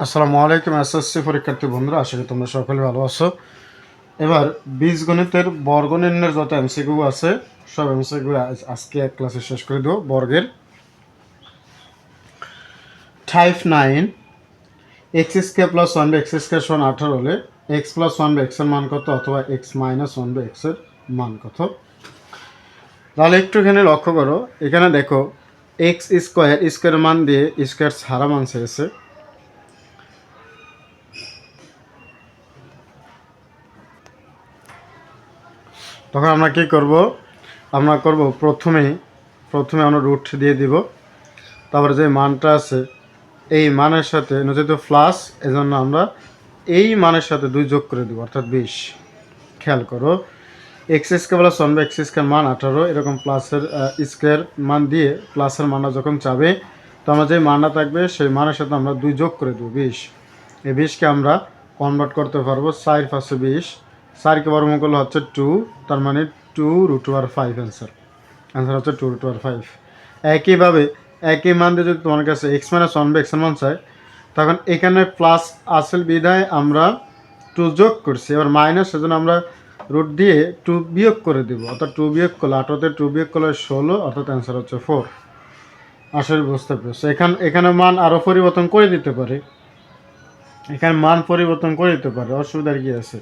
আসসালামু আলাইকুম এসএসসি পরীক্ষার্থী বন্ধুরা, আশা করি তোমরা সকলে ভালো আছো। এবার বীজগণিতের বর্গনির্ণয়ের যত এমসিকিউ আছে সব এমসিকিউ আজকে এক ক্লাসে শেষ করে দেবো। বর্গের type 9 x square plus one by x square সমান 18 হলে এক্স প্লাস ওয়ান বাই এক্সের মান কত, অথবা এক্স মাইনাস ওয়ান বাই এক্সের মান কত। তাহলে একটুখানি লক্ষ্য করো, এখানে দেখো এক্স স্কোয়ারের মান দিয়ে স্কোয়ার ছাড়া মান চেয়েছে। তখন আমরা কি করব, আমরা করব প্রথমে আমরা রুট দিয়ে দিব, তারপরে যে মানটা আছে এই মানের সাথে যেহেতু প্লাস, এজন্য আমরা এই মানের সাথে 2 যোগ করে দেবো, অর্থাৎ 20। খেয়াল করো, x square plus one by x square মান 18, এরকম প্লাসের স্কোয়ার মান দিয়ে প্লাসের মানটা যখন চাবে, তো আমরা যে মানটা থাকবে সেই মানের সাথে আমরা 2 যোগ করে দেবো 20। এই 20কে আমরা কনভার্ট করতে পারবো 4 5 20, 4কে বর্গমূল করলে হচ্ছে 2, তার মানে 2√5 অ্যান্সার হচ্ছে 2√5। একইভাবে একই মান দিয়ে যদি তোমার কাছে এক্স মাইনাস ওয়ান বাই এক্সের মান চাই, তখন এখানে প্লাস আসল বিধায় আমরা 2 যোগ করছি, এবার মাইনাস, সেজন্য আমরা রুট দিয়ে 2 বিয়োগ করে দেবো, অর্থাৎ 2 বিয়োগ করলে 18তে 2 বিয়োগ করলে 16, অর্থাৎ অ্যান্সার হচ্ছে 4। আসলে বুঝতে পেরেছো, এখানে মান আরও পরিবর্তন করে দিতে পারে, এখানে মান পরিবর্তন করে দিতে পারে, অসুবিধার কী আছে।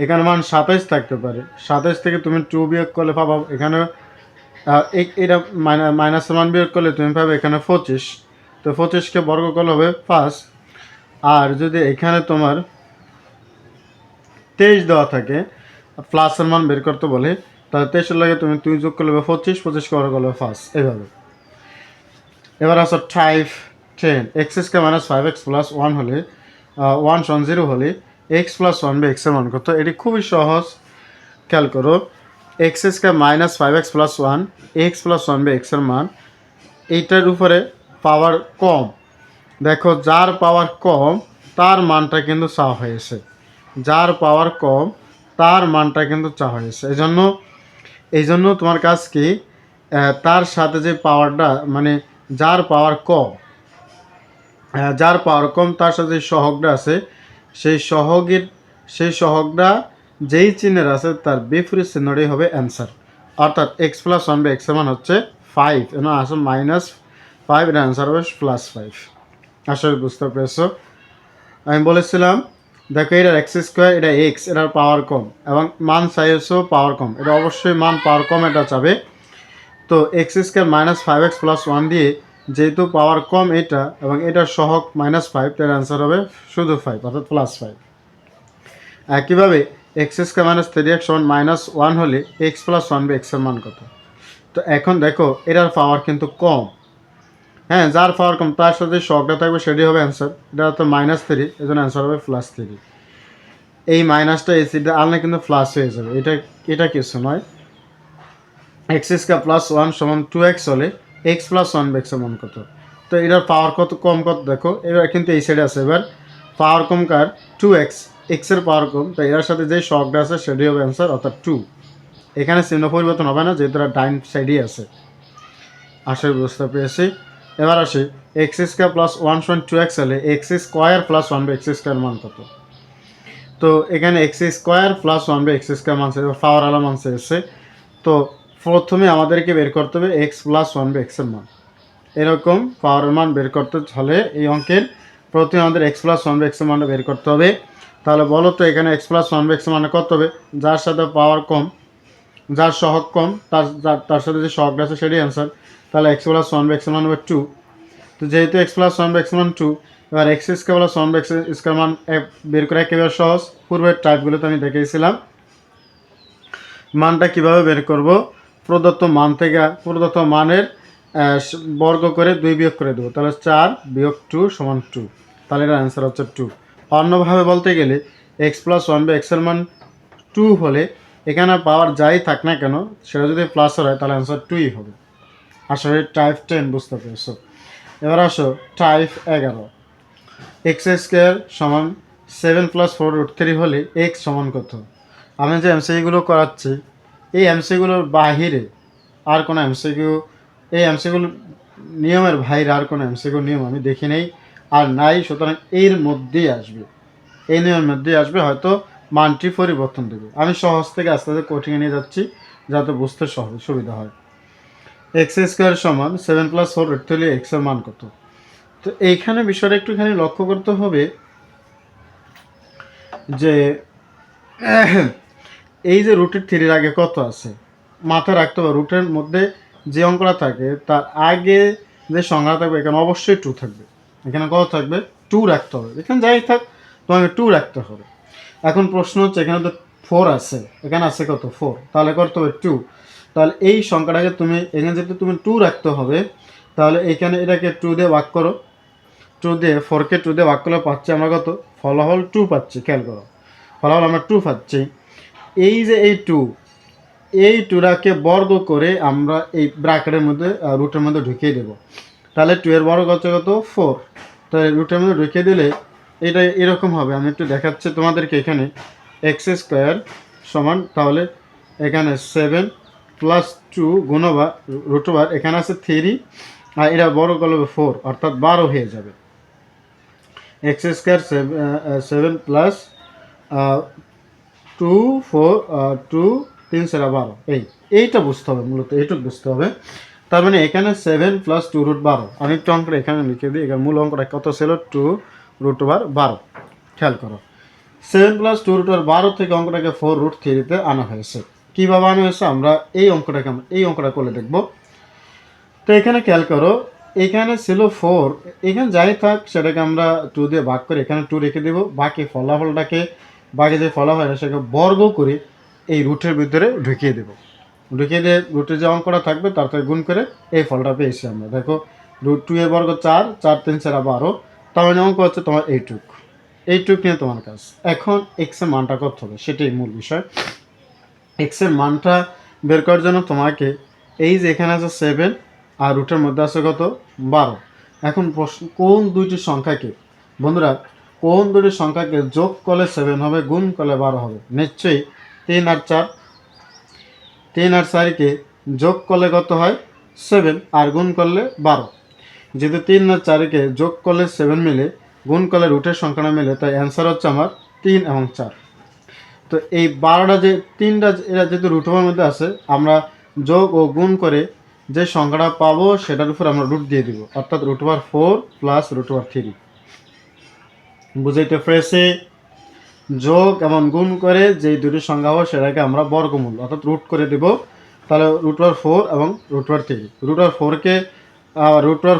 এখানে মান 27 থাকতে পারে, 27 থেকে তুমি 2 বিয়োগ করলে পাবা এখানে এটা মাইনাসের মান বিয়োগ করলে তুমি পাবে এখানে 25, তো 25কে বর্গ করলে হবে 5। আর যদি এখানে তোমার 23 দেওয়া থাকে, প্লাসের মান বের করতে বলে, তাহলে 23-এর লাগে তুমি 2 যোগ করলে 25কে বর্গ করলে 5, এইভাবে। এবার আসো type 10 x square minus 5x plus 1 হলে 1 সমান 0 হলে এক্স প্লাস ওয়ান বাই এক্সের মান কত। এটি খুবই সহজ, খেয়াল করো, x square minus 5x plus 1, x plus one by এক্সের মান, এইটার উপরে পাওয়ার কম, দেখো যার পাওয়ার কম তার মানটা কিন্তু চা হয়েছে, যার পাওয়ার কম তার মানটা কিন্তু চা হয়েছে। এই জন্য তোমার কাজ কি, তার সাথে যে পাওয়ারটা, মানে যার পাওয়ার কম, তার সাথে যে সহগটা আছে সেই সহগটা যেই চিহ্নের আছে তার বিপরীত চিহ্নটাই হবে অ্যান্সার। অর্থাৎ এক্স প্লাস ওয়ান বাই এক্সের মান হচ্ছে 5, এবং আসলে -5, এর অ্যান্সার হবে +5। আসলে বুঝতে পেরেছো, আমি বলেছিলাম দেখো এটার এক্স স্কোয়ার, এটা এক্স, এটার পাওয়ার কম এবং মান চাইছো পাওয়ার কম, এটা অবশ্যই মান পাওয়ার কম এটা চাবে। তো এক্স স্কোয়ার -5x প্লাস 1 দিয়ে যেহেতু পাওয়ার কম এটা এবং এটার সহগ -5, তার অ্যান্সার হবে শুধু 5, অর্থাৎ +5। একইভাবে এক্স স্কোয়ার -3x সমান -1 হলে এক্স প্লাস ওয়ান বাই এক্সের মান কত। তো এখন দেখো এটার পাওয়ার কিন্তু কম, হ্যাঁ, যার পাওয়ার কম তার সাথে সহগটা থাকবে, সেটাই হবে অ্যান্সার। এটা তো -3, এই জন্য অ্যান্সার হবে +3। এই মাইনাসটা এই সিটটা আনলে কিন্তু প্লাস হয়ে যাবে, এটা কিছু নয়। এক্স স্কোয়ার প্লাস 1 সমান 2x হলে এক্স প্লাস ওয়ান বাই এক্সের মান কত। তো এটার পাওয়ার কত কম কত দেখো, এবার কিন্তু এই সাইডে আছে, এবার পাওয়ার কম কার 2x, এক্সের পাওয়ার কম, তো এর সাথে যেই শকটা আছে সেটাই হবে অ্যান্সার, অর্থাৎ 2। এখানে চিহ্ন পরিবর্তন হবে না, যেহেতু ডাইন সাইডেই আছে। আসলে বুঝতে পেরেছি। এবার আসি এক্স স্কোয়ার প্লাস 1 সমান 2x হলে x square plus 1 by x square মান কত। তো এখানে x square plus 1 by x square মান চেয়েছে, পাওয়ার আলা মান চেয়েছে। তো প্রথমে আমাদেরকে বের করতে হবে এক্স প্লাস 1 বাই এক্সের মান। এরকম পাওয়ারের মান বের করতে হলে এই অঙ্কের প্রথমে আমাদের এক্স প্লাস 1 বাই এক্সের মানটা বের করতে হবে। তাহলে বলো তো এখানে এক্স প্লাস 1 বাই এক্সের মানে কত হবে, যার সাথে পাওয়ার কম, যার সহগ কম, তার সাথে যে সহগটা আছে সেটাই অ্যান্সার। তাহলে এক্স প্লাস 1 বাই এক্সের মান হবে 2। তো যেহেতু এক্স প্লাস 1 বাই এক্সের মান 2, এবার x square plus 1 by x square মান বের করে একেবারে সহজ, পূর্বের টাইপগুলোতে আমি দেখিয়েছিলাম। মানটা কিভাবে বের করব, প্রদত্ত মান থেকে প্রদত্ত মানের বর্গ করে 2 বিয়োগ করে দেবো, তাহলে 4 বিয়োগ 2 সমান 2, তাহলে এটার অ্যান্সার হচ্ছে 2। অন্যভাবে বলতে গেলে এক্স প্লাস 1 বাই এক্সের মান 2 হলে এখানে পাওয়ার যাই থাক না কেন সেটা যদি প্লাস হয় তাহলে অ্যান্সার 2ই হবে। আসলে টাইপ 10 বুঝতে পেরেছো। এবার আসো টাইপ 11 এক্স স্কোয়ার সমান 7 + 4√3 হলে এক্স সমান কত। আমি যে এমসিকিউগুলো করাচ্ছি এই এমসিকিউগুলোর বাহিরে আর কোনো এমসিকিউ, এই এমসিকিউ নিয়মের বাইরে আর কোনো এমসিকিউ নিয়ম আমি দেখি নেই। আর নাই, সুতরাং এর মধ্যেই আসবে, এই নিয়মের মধ্যেই আসবে, হয়তো মানটি পরিবর্তন দেবে। আমি সহজ থেকে আস্তে আস্তে কঠিনে নিয়ে যাচ্ছি যাতে বুঝতে সহজ সুবিধা হয়। এক্স স্কোয়ার সমান 7+4 রুট থ্রি, এক্সের মান কত? তো এইখানে বিষয়টা একটুখানি লক্ষ্য করতে হবে যে এই যে রুটের থ্রির আগে কত আছে মাথায় রাখতে হবে। রুটের মধ্যে যে অঙ্কটা থাকে তার আগে যে সংখ্যা থাকবে এখানে অবশ্যই 2 থাকবে। এখানে কত থাকবে? 2 রাখতে হবে। এখানে যাই থাক তোমাকে 2 রাখতে হবে। এখন প্রশ্ন হচ্ছে এখানে তো 4 আছে, এখানে আছে কত? 4, তাহলে করতে হবে 2। তাহলে এই সংখ্যাটাকে তুমি এখানে যেহেতু তুমি 2 রাখতে হবে, তাহলে এখানে এটাকে 2 দিয়ে ভাগ করো। 2 দিয়ে 4কে 2 দিয়ে ভাগ করলে পাচ্ছি আমরা কত? ফলাফল 2 পাচ্ছি। খেয়াল করো, ফলাফল আমরা 2 পাচ্ছি। এই যে এই টুটাকে বর্গ করে আমরা এই ব্র্যাকেটের মধ্যে রুটের মধ্যে ঢুকিয়ে দেব। তাহলে 2 এর বর্গ হচ্ছে কত? 4। তাহলে রুটের মধ্যে ঢুকিয়ে দিলে এটা এরকম হবে। আমি একটু দেখাচ্ছি তোমাদেরকে। এখানে এক্স স্কোয়ার সমান, তাহলে এখানে 7+2 গুণবা রুট ওভার, এখানে আছে 3 আর এটা বর্গ করলে 4, অর্থাৎ 12 হয়ে যাবে। এক্স স্কোয়ার 7+2 4 2 3 7 12, এইটা বুঝতে হবে, মূলত এইটুকু বুঝতে হবে। তার মানে এখানে 7+2 রুট 12, আমি একটু অঙ্কটা এখানে লিখে দিই। এখানে মূল অঙ্কটা কত ছিল? 2 রুট ওভার 12। খেয়াল করো, 7+2 রুট ওভার 12 থেকে অঙ্কটাকে 4 রুট 3-তে আনা হয়েছে। কীভাবে আনা হয়েছে আমরা এই অঙ্কটা করলে দেখব। তো এখানে খেয়াল করো, এখানে ছিল 4, এখানে যাই থাক সেটাকে আমরা 2 দিয়ে ভাগ করে এখানে 2 রেখে দেবো। বাকি যে ফলাফল সেটাকে বর্গ করে এই রুটের ভিতরে ঢুকিয়ে দেবো। ঢুকিয়ে দিয়ে রুটে যে অঙ্কটা থাকবে তার থেকে গুণ করে এই ফলটা পেয়েছি আমরা। দেখো, রুট 2 এর বর্গ 4, 4 3 4 12, তার মানে অঙ্ক হচ্ছে তোমার এইটুক নিয়ে তোমার কাজ। এখন এক্সের মানটা করতে হবে, সেটাই মূল বিষয়। এক্সের মানটা বের করার জন্য তোমাকে এই যে এখানে আছে 7 আর রুটের মধ্যে আছে কত? 12। এখন প্রশ্ন, কোন দুইটি সংখ্যাকে বন্ধুরা, কোন দুটি সংখ্যাকে যোগ করলে 7 হবে, গুণ করলে 12 হবে? নিশ্চয়ই 3 আর 4। 3 আর 4কে যোগ করলে কত হয়? 7, আর গুণ করলে 12। যেহেতু 3 আর 4কে যোগ করলে 7 মিলে, গুণ করলে রুটের সংখ্যাটা মিলে, তাই অ্যান্সার হচ্ছে আমার 3 এবং 4। তো এই 12টা যে 3টা এরা যেহেতু রুট ওভার মধ্যে আছে, আমরা যোগ ও গুণ করে যে সংখ্যাটা পাবো সেটার উপর আমরা রুট দিয়ে দিব, অর্থাৎ root over 4 plus root over 3। বুঝাইতে পেরেছি? যোগ এবং গুণ করে যে দুটি সংখ্যা হবে সেটাকে আমরা বর্গমূল অর্থাৎ রুট করে দেব। তাহলে রুট ওভার 4 এবং রুট ওভার 3। রুট ওভার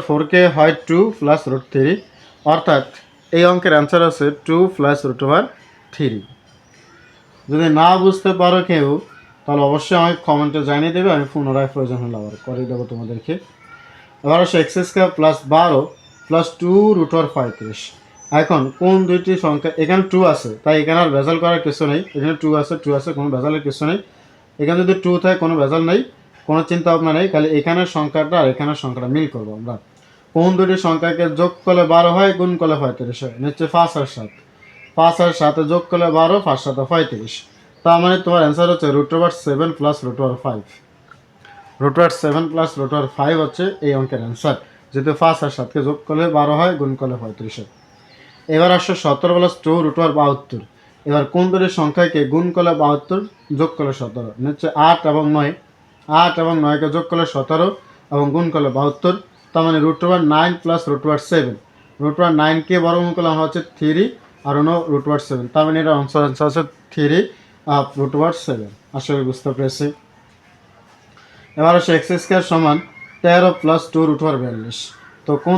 4কে হয় 2 প্লাস রুট 3, অর্থাৎ এই অঙ্কের অ্যান্সার আছে 2 প্লাস রুট ওভার 3। যদি না বুঝতে পারো কেউ, তাহলে অবশ্যই আমাকে কমেন্টে জানিয়ে দেবে, আমি পুনরায় প্রয়োজন হলে আবার করে দেবো তোমাদেরকে। এবার আসে x square plus 12 plus 2 root over 35। এখন কোন দুইটি সংখ্যা, এখানে 2 আছে তাই এখানে আর ভেজাল করার কিছু নেই। এখানে 2 আছে, কোনো ভেজালের কিছু নেই। এখানে যদি 2 থাকে কোনো ভেজাল নেই, কোনো চিন্তা ভাবনা নেই। খালি এখানের সংখ্যাটা আর এখানের সংখ্যাটা মিল করবো আমরা। কোন দুটি সংখ্যাকে যোগ করলে 12 হয়, গুণ করলে 35 হয়? নিশ্চয়ই 5 আর 7। 5 আর 7 যোগ করলে 12, 5 7 35। তার মানে তোমার অ্যান্সার হচ্ছে root over 7 plus root over 5। Root over 7 plus root over 5 হচ্ছে এই অঙ্কের অ্যান্সার। যেহেতু 5 আর 7কে যোগ করলে 12 হয়, গুণ করলে 35 হয়। এবার আসছে 17 প্লাস 2 রুট ওভার 72। এবার কোন দুটি সংখ্যাকে গুণ করলে 72, যোগ করলে 17? নিশ্চয় 8 এবং 9। 8 এবং 9কে যোগ করলে 17 এবং গুণ করলে 72। তার মানে root over 9 plus root over 7। Root over 9কে বর্গমূল করলে আমরা হচ্ছে 3 আর অন্য রুট ওভার 7। তার মানে এটা অংশ হচ্ছে 3 রুট ওভার 7। আসলে বুঝতে পেরেছি। এবার আসে এক্স স্কোয়ার সমান 13 প্লাস 2 রুট ওভার 42। তো কোন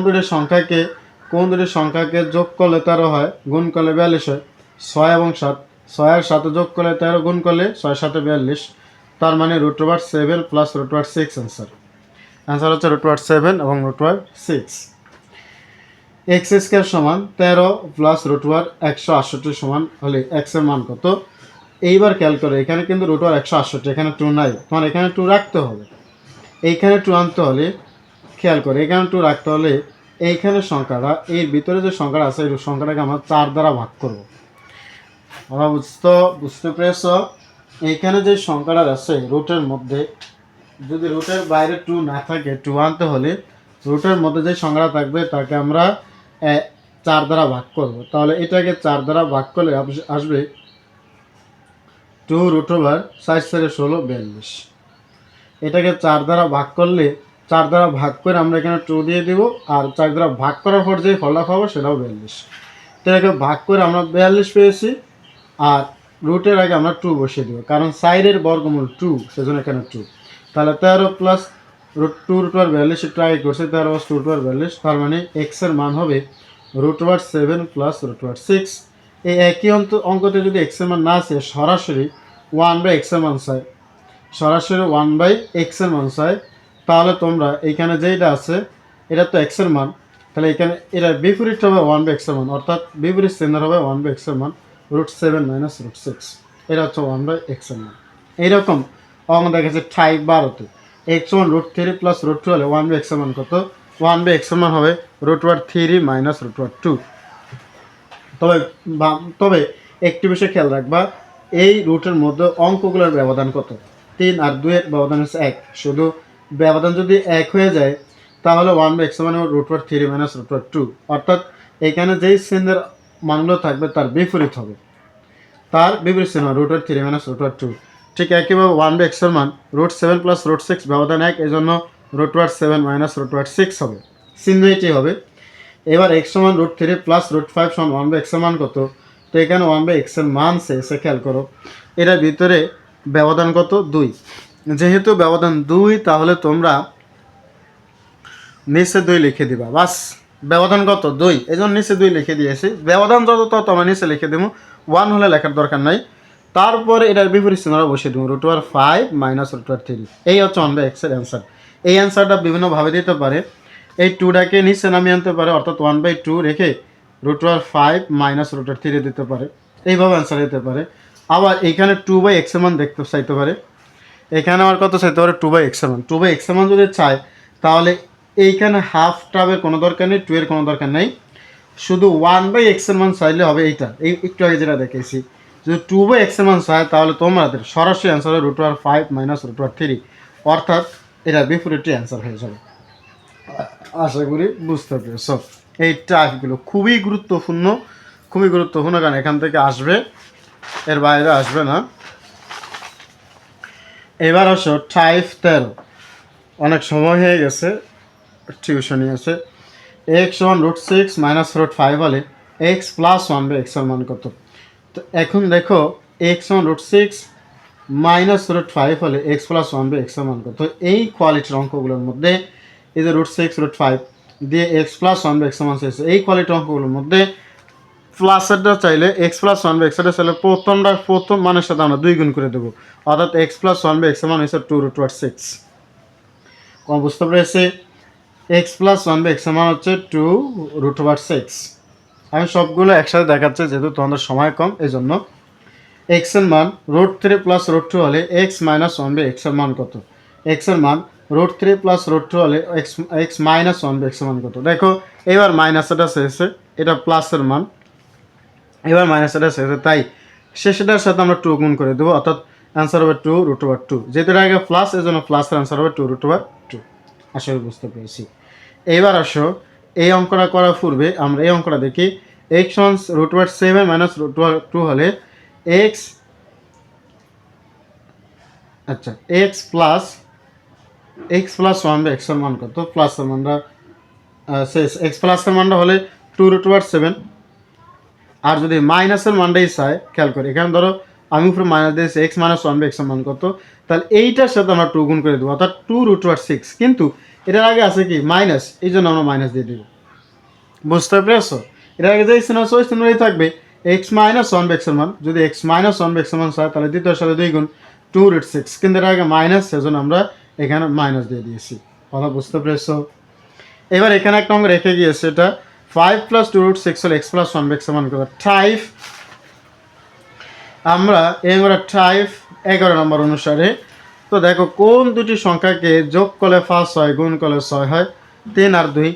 দুটি সংখ্যাকে যোগ করলে 13 হয়, গুণ করলে 42 হয়? 6 এবং 7। 6 আর 7 যোগ করলে 13, গুণ করলে 6 7 42। তার মানে root over 7 plus root over 6 answer হচ্ছে রুট ওভার 7 এবং রুট ওভার 6। এক্স স্কোয়ার সমান 13 প্লাস রুট ওভার 168 সমান হলে এক্সের মান কত? এইবার খেয়াল করে, এখানে কিন্তু রুট ওভার 168, এখানে 2 নাই, তোমার এখানে 2 রাখতে হবে। এইখানে 2 আনতে হলে খেয়াল করে, এখানে 2 রাখতে হলে এইখানে সংখ্যাটা, এর ভিতরে যে সংখ্যাটা আছে এই সংখ্যাটাকে আমরা 4 দ্বারা ভাগ করব। আমরা বুঝতে পেরেছ? এইখানে যে সংখ্যাটা আছে রুটের মধ্যে, যদি রুটের বাইরে 2 না থাকে, 2 আনতে হলে রুটের মধ্যে যে সংখ্যাটা থাকবে তাকে আমরা 4 দ্বারা ভাগ করব, তাহলে এটাকে 4 দ্বারা ভাগ করলে আসবে 2 রুট ওভার 4×4=16 42। এটাকে 4 দ্বারা ভাগ করলে 4 দ্বারা ভাগ করে আমরা এখানে 2 দিয়ে দিব, আর 4 দ্বারা ভাগ করার পর যে ফলটা পাবো সেটাও 42। এটাকে ভাগ করে আমরা 42 পেয়েছি, আর রুটের আগে আমরা 2 বসিয়ে দেবো, কারণ সাইডের বর্গমূল 2, সেজন্য এখানে 2। তাহলে 13 প্লাস √2 √42 ট্রাই করছে, 13 + 2 √42, তার মানে এক্সের মান হবে √7 প্লাস √6। এই একই অঙ্কতে যদি এক্সের মান না আসে, সরাসরি 1/x এর মান চাই, সরাসরি 1/x এর মান চাই, তাহলে তোমরা এইখানে যেটা আছে এটা তো x এর মান, তাহলে এখানে এটা বিপরীত হবে 1/x এর মান, অর্থাৎ বিপরীত চিহ্ন হবে 1/x এর মান, √7 - √6, এটা হচ্ছে 1/x এর মান। এইরকম অঙ্ক দেখেছে টাইপ 12তে x সমান √3 প্লাস √2 হলে 1/x এর মান কত? 1/x এর মান হবে √3 - √2। তবে একটি বিষয় খেয়াল রাখবা, এই রুটের মধ্যে অঙ্কগুলোর ব্যবধান কত? 3 আর 2 এর ব্যবধান হচ্ছে 1। শুধু ব্যবধান যদি 1 হয়ে যায় তাহলে 1/x মানে √3 - √2, অর্থাৎ এখানে যেই চিহ্নের মানগুলো থাকবে তার বিপরীত হবে, তার বিপরীত চিহ্ন √3 - √2। ঠিক একইভাবে 1/x এর মান √7 প্লাস √6 ব্যবধান 1, এই জন্য √7 - √6 হবে, চিহ্ন এটি হবে। এবার x সমান √3 প্লাস √5 সমান 1/x এর মান কত? তো এখানে 1/x এর মান সে খেয়াল করো, এটার ভিতরে ব্যবধান কত? 2। যেহেতু ব্যবধান 2, তাহলে তোমরা নিচে 2 লিখে দিবা, বাস। ব্যবধান কত? 2, এই জন্য নিচে 2 লিখে দিয়েছি। ব্যবধান যত তত আমরা নিচে লিখে দেবো, 1 হলে লেখার দরকার নাই। তারপরে এটার বিপরীত চিহ্নটা বসিয়ে দেবো, √5 - √3। এই হচ্ছে 1/x এর অ্যান্সার। এই অ্যান্সারটা বিভিন্নভাবে দিতে পারে। এই 2টাকে নিচে নামিয়ে আনতে পারে, অর্থাৎ 1/2 রেখে √5 - √3 দিতে পারে, এইভাবে অ্যান্সার দিতে পারে। আবার এখানে 2/x এর মান দেখতে চাইতে পারে, এখানে আমার কত চাইতে পারে? 2/x এর মান। 2/x এর মান যদি চায় তাহলে এইখানে হাফ টাবের কোনো দরকার নেই, 2 এর কোনো দরকার নেই, শুধু 1/x এর মান চাইলে হবে। এইটা একটু আগে যেটা দেখেছি, যদি 2/x এর মান চায় তাহলে তোমাদের সরাসরি অ্যান্সার হবে √5 - √3, অর্থাৎ এটা বিপরীতটি অ্যান্সার হয়ে যাবে। আশা করি বুঝতে পেরেছ। এই টাইপগুলো খুবই গুরুত্বপূর্ণ, খুবই গুরুত্বপূর্ণ, কারণ এখান থেকে আসবে, এর বাইরে আসবে না। এবার আসো টাইপ 13। অনেক সময় হয়ে গেছে, টিউশনি আছে। x সমান √6 - √5 হলে x প্লাস 1/x এর মান কত? তো এখন দেখো x সমান √6 - √5 হলে x প্লাস 1/x এর মান কত? এই কোয়ালিটির অঙ্কগুলোর মধ্যে এই যে √6 √5 দিয়ে x প্লাস 1/x এর মান চাইছে, এই কোয়ালিটির অঙ্কগুলোর মধ্যে প্লাসেরটা চাইলে x প্লাস 1/x এর চাইলে প্রথম মানের সাথে আমরা 2 গুণ করে দেবো, অর্থাৎ x প্লাস 1/x এর মান হচ্ছে 2√6। কম বুঝতে পেরেছি? x প্লাস 1/x এর মান হচ্ছে 2√6। আমি সবগুলো একসাথে দেখাচ্ছি যেহেতু তোমাদের সময় কম, এই জন্য। x এর মান √3 প্লাস √2 হলে x মাইনাস 1/x এর মান কত? x এর মান √3 প্লাস √2 হলে x মাইনাস 1/x এর মান কত? দেখো এবার মাইনাস এটা শেষে, এটা প্লাসের মান, এবার মাইনাস এটা শেষে, তাই শেষেটার সাথে আমরা 2 গুণ করে দেবো, অর্থাৎ অ্যান্সার হবে 2√2। যেহেতু এটা আগে প্লাস, এই জন্য প্লাসের অ্যান্সার হবে 2√2। আশা করি বুঝতে পেরেছি। এইবার আসো এই অঙ্কটা করার পূর্বে আমরা এই অঙ্কটা দেখি। x সমান √7 - √2 হলে x, আচ্ছা, x প্লাস 1/x এর মান কত? প্লাসের মানটা শেষ, x প্লাসের মানটা হলে 2√7, আর যদি মাইনাসের মানটাই চায়, খেয়াল করে এখানে ধরো আমি উপরে মাইনাস দিয়েছি, x মাইনাস 1/x এর মান কত? তাহলে এইটার সাথে আমরা 2 গুণ করে দেবো, অর্থাৎ 2√6, কিন্তু এটার আগে আছে কি মাইনাস, এই জন্য আমরা মাইনাস দিয়ে দেবো। বুঝতে পেরেছো? এটার আগে যে চিহ্ন আছে ওই চিহ্নই থাকবে, x মাইনাস 1/x এর মান। যদি x মাইনাস 1/x এর মান চায় তাহলে দ্বিতীয় সাথে 2 গুণ 2√6, কিন্তু এর আগে মাইনাস, সেজন্য আমরা এখানে মাইনাস দিয়ে দিয়েছি। কথা বুঝতে পেরেছো? এবার এখানে একটা অঙ্ক রেখে গিয়েছে, এটা 5 প্লাস 2√6 হলে x প্লাস 1/x এর মান কত? টাইপ আমরা এই টাইপ 11 নম্বর অনুসারে, তো দেখো কোন দুটি সংখ্যাকে যোগ করলে 5 হয়, গুণ করলে 6 হয়? 3 আর 2,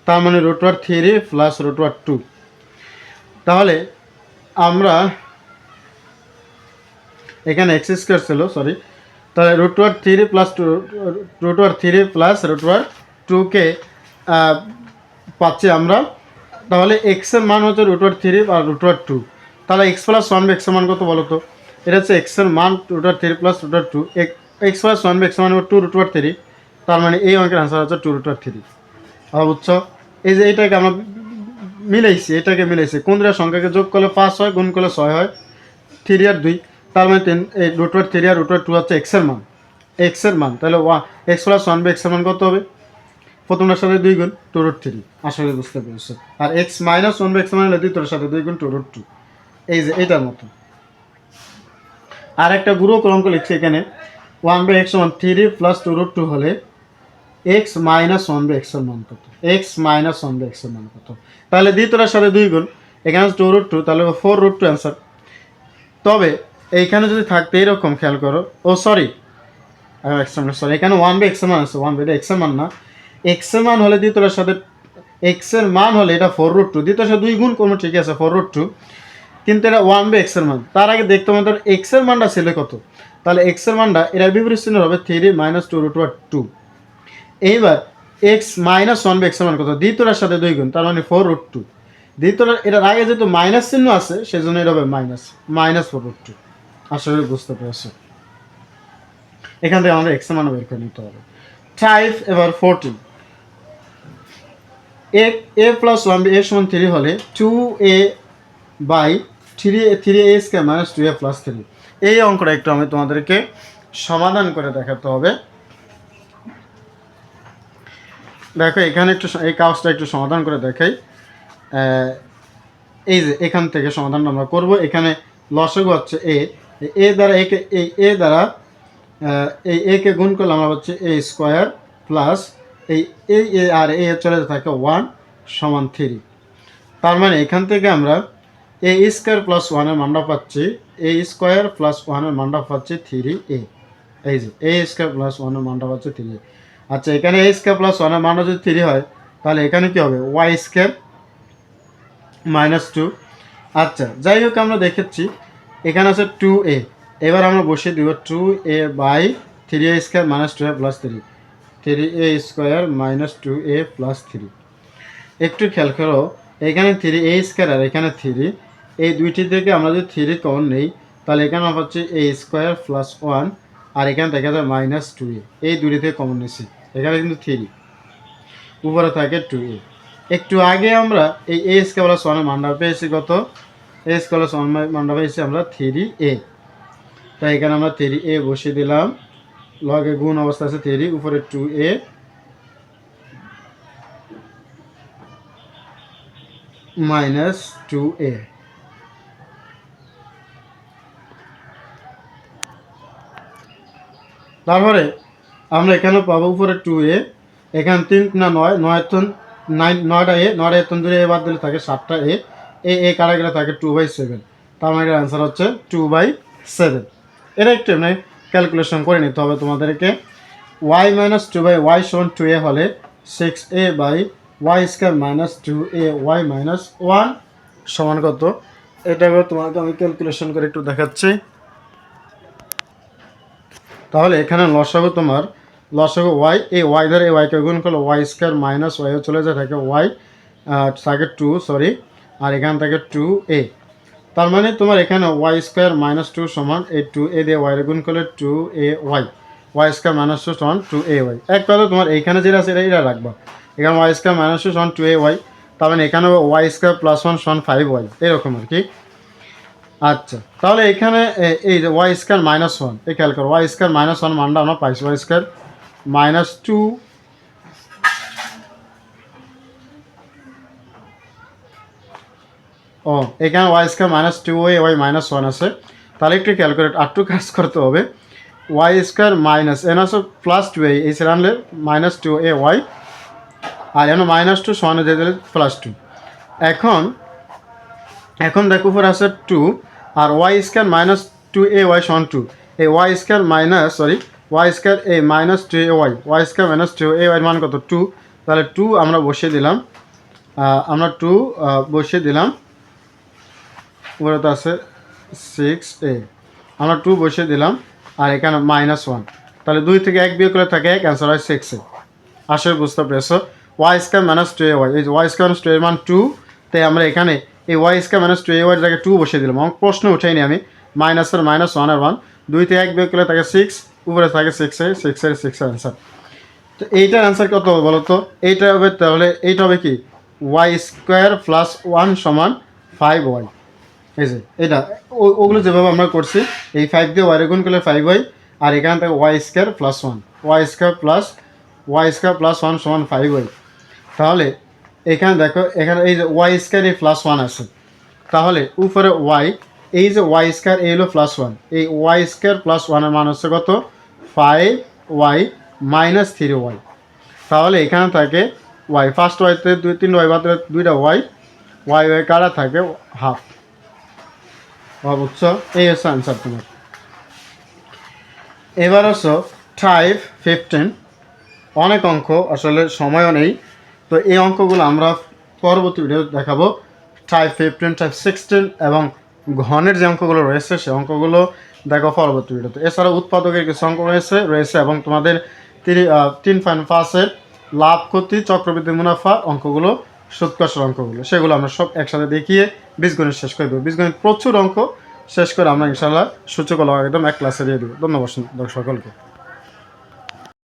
তার মানে √3 প্লাস √2। তাহলে আমরা এখানে x² ছিল, সরি, তাহলে √3 প্লাস √3 প্লাস √2কে পাচ্ছি আমরা তাহলে এক্সের মান হচ্ছে √3 আর √2। তাহলে এক্স প্লাস ওয়ান বি এক্সের মান কত বলো তো? এটা হচ্ছে এক্সের মান √3 plus √2, x plus one by এক্সের মান 2√3। তার মানে এই অঙ্কের আনসার হচ্ছে 2√3। আর বুঝছো, এই যে এটাকে আমরা মিলাইছি কোন দুটা সংখ্যাকে যোগ করলে 5 হয়, গুণ করলে 6 হয়, 3 আর 2। তার মানে এই √3 আর √2 হচ্ছে এক্সের মান। তাহলে এক্স প্লাস ওয়ান বি এক্সের মান কত হবে? প্রথমটার সাথে 2 গুণ 2√3। আসলে বুঝতে পেরেছো। আর x minus one b x মানে হলে দ্বিতীয়টার সাথে 2 গুণ 2√2। এই যে এটার মতো। আর একটা গুরু অঙ্ক লিখছি এখানে, 1/x সমান 3 প্লাস 2√2 হলে এক্স মাইনাস ওয়ান বাই এক্সের মান কত? এক্স মাইনাস ওয়ান বাই এক্সের মান কত? তাহলে দ্বিতীয়টার সাথে 2 গুণ, এখানে 2√2, তাহলে 4√2 অ্যান্সার। তবে এইখানে যদি থাকতে এরকম খেয়াল করো, সরি, এখানে 1/x এক্সের মান আছে, 1/x এক্সের মান না, এক্সের মান হলে দ্বিতীয়টার সাথে এক্সের মান হলে এটা 4√2, দ্বিতীয়টার সাথে 2 গুণ করবো, ঠিক আছে 4√2, কিন্তু এটা 1/x এর মান। তার আগে দেখতে হবে এক্স এর মানটা ছিল কত। তাহলে এক্স এর মানটা এটার বিপরীত চিহ্ন হবে 3 মাইনাস 2√2। এইবার এক্স মাইনাস ওয়ান বাই এক্সের মান কত? দ্বিতীয়টার সাথে 2 গুণ, তার মানে 4√2। দ্বিতীয়টার এটার আগে যেহেতু মাইনাস চিহ্ন আছে সেজন্য এটা হবে মাইনাস 4√2। আসলে বুঝতে পেরেছো। এখান থেকে আমাদের এক্স এর মান বের করে নিতে হবে। 5 এবার 14, এ প্লাস ওয়ান বি এ সমান 3 হলে 2a by 3a square minus 2a plus 3। এই অঙ্কটা একটু আমি তোমাদেরকে সমাধান করে দেখাতে হবে। দেখো এখানে একটু এই কাজটা একটু সমাধান করে দেখাই। এই যে এখান থেকে সমাধান আমরা করব। এখানে লসাগু হচ্ছে এ দ্বারা একে এ দ্বারা এই একে গুণ করলে আমরা হচ্ছে এ স্কোয়ার প্লাস এই এ আর এ চলে থাকে 1 সমান 3। তার মানে এখান থেকে আমরা এ স্কোয়ার প্লাস 1-এর মানটা পাচ্ছি, এ স্কোয়ার প্লাস 1-এর মানটা পাচ্ছি 3a। এই যে এ স্কোয়ার প্লাস 1-এর মানটা পাচ্ছি 3a। আচ্ছা, এখানে এ স্কোয়ার প্লাস 1-এর মানটা যদি 3 হয় তাহলে এখানে কি হবে? Y square minus 2। আচ্ছা, যাই হোক, আমরা দেখেছি এখানে আছে 2a। এবার আমরা বসিয়ে দিব 2a by 3a square minus 2a plus 3a square minus 2a plus 3। একটু খেয়াল করো, এখানে 3a স্কোয়ার আর এখানে 3, এই দুইটি থেকে আমরা যদি 3 কমন নেই তাহলে এখানে হচ্ছে a স্কোয়ার প্লাস 1, আর এখানে দেখা যায় মাইনাস 2a। এই দুটি থেকে কমন নিচ্ছি, এখানে কিন্তু 3, উপরে থাকে 2a। একটু আগে আমরা এই a স্কোয়ার প্লাস 1-এর মানটা পেয়েছি কত? a স্কোয়ার প্লাস 1 মানটা পেয়েছি আমরা 3a। তাই এখানে আমরা 3a বসিয়ে দিলাম, লগে গুণ অবস্থা আছে 3, উপরে 2a মাইনাস 2a। তারপরে আমরা এখানে পাবো উপরে 2a, এখানে 3 না 9, 9টা এ, 9টা এ 3 এ বাদ দিলে থাকে 7টা এ কাটা গেলে থাকে 2/7। তার মানে অ্যান্সার হচ্ছে 2/7। এটা একটু এমনি ক্যালকুলেশন করে নিতে হবে তোমাদেরকে। y মাইনাস 2/y সমান 2a হলে 6a by y square minus 2a y minus 1 সমান কত? এটা তোমাকে আমি ক্যালকুলেশন করে একটু দেখাচ্ছি। তাহলে এখানে লসাগু ওয়াই, এই ওয়াই ধরে এই ওয়াইকে গুণ করলে ওয়াই স্কোয়ার মাইনাস ওয়াইও চলে যায়, থাকে ওয়াই থাকে 2, সরি, আর এখান থেকে 2a। তার মানে তোমার এখানে ওয়াই স্কোয়ার মাইনাস 2 সমান এই 2a দিয়ে ওয়াই গুণ করলে 2a ওয়াই স্কোয়ার মাইনাস 2 সমান 2a। এক কথা তোমার এইখানে যেটা আছে এটা রাখবা, এখানে ওয়াই স্কোয়ার মাইনাস 2 সমান 2a। তার মানে এখানে ওয়াই স্কোয়ার প্লাস 1 সমান 5y, এরকম আর কি। আচ্ছা, তাহলে এখানে এই যে ওয়াই স্কোয়ার মাইনাস 1, এই খেয়াল করো, ওয়াই স্কোয়ার মাইনাস 1 মানটা আমরা পাইছি ওয়াই স্কোয়ার মাইনাস 2, এখানে y square minus 2a y minus 1 আছে। তাহলে একটু ক্যালকুলেট আটটু কাজ করতে হবে। ওয়াই স্কোয়ার মাইনাস এন আছে প্লাস 2a, এই সে আনলে মাইনাস 2a ওয়াই, আর এন মাইনাস 2 সমানে দিয়ে দিলে প্লাস 2। এখন দেখো উপর আছে 2, আর y square minus 2a y সমান 2, এই y square y square a minus 2a y square minus 2a y মান কত? 2। তাহলে 2 আমরা বসিয়ে দিলাম, উপরে তো আছে 6a, আমরা 2 বসিয়ে দিলাম, আর এখানে মাইনাস 1, তাহলে 2 থেকে 1 বিয়োগ করে থাকে 1, অ্যান্সার হয় 6a। আসলে বুঝতে পেরেছো? Y square minus 2a y, এই ওয়াই স্কোয়ার মাইনাস 2 এর মান 2, তাই আমরা এখানে এই ওয়াই স্কোয়ার মাইনাস টু এই ওয়াই জায়গায় টু বসিয়ে দিলাম। আমার প্রশ্ন উঠাইনি আমি, মাইনাসের মাইনাস ওয়ানের ওয়ান, 2 থেকে 1 বিয়োগ করলে থাকে 6, উপরে থাকে 6 অ্যান্সার। তো এইটার অ্যান্সার কত হবে বলো তো? এইটা হবে তাহলে এইটা হবে কি ওয়াই স্কোয়ার প্লাস 1 সমান 5y। এই যে এটা ওগুলো যেভাবে আমরা করছি, এই 5 দিয়ে ওয়াই গুণ করলে 5y, আর এখান থেকে y square plus 1, y square plus 1 সমান 5y। তাহলে এখানে দেখো, এখানে এই যে ওয়াই স্কোয়ার এই প্লাস 1 আছে, তাহলে উপরে ওয়াই, এই যে ওয়াই স্কোয়ার এই হলো প্লাস 1, এই ওয়াই স্কোয়ার প্লাস 1-এর মান হচ্ছে কত? 5y minus 3y। তাহলে এখানে থাকে ওয়াই, ফার্স্ট ওয়াইতে 3 ওয়াই বাদ, 2টা ওয়াই, ওয়াই কারা থাকে হাফ। বুঝছো? এই হচ্ছে আনসার তোমার। এবার হচ্ছে টাইপ 15। অনেক অঙ্ক, আসলে সময়ও নেই, তো এই অঙ্কগুলো আমরা পরবর্তী ভিডিও দেখাবো। টাইপ 15, টাইপ 16 এবং ঘনের যে অঙ্কগুলো রয়েছে সে অঙ্কগুলো দেখো পরবর্তী ভিডিওতে। এছাড়া উৎপাদকের কিছু অঙ্ক রয়েছে এবং তোমাদের 3.5-এর লাভ ক্ষতি চক্রবৃদ্ধি মুনাফা অঙ্কগুলো, সুদ কষার অঙ্কগুলো, সেগুলো আমরা সব একসাথে দেখিয়ে বীজগণিত শেষ করে দেবো। বীজগণিত প্রচুর অঙ্ক শেষ করে আমরা ইনশাল্লাহ সূচক একদম এক ক্লাসে দিয়ে দেবো। ধন্যবাদ সকলকে।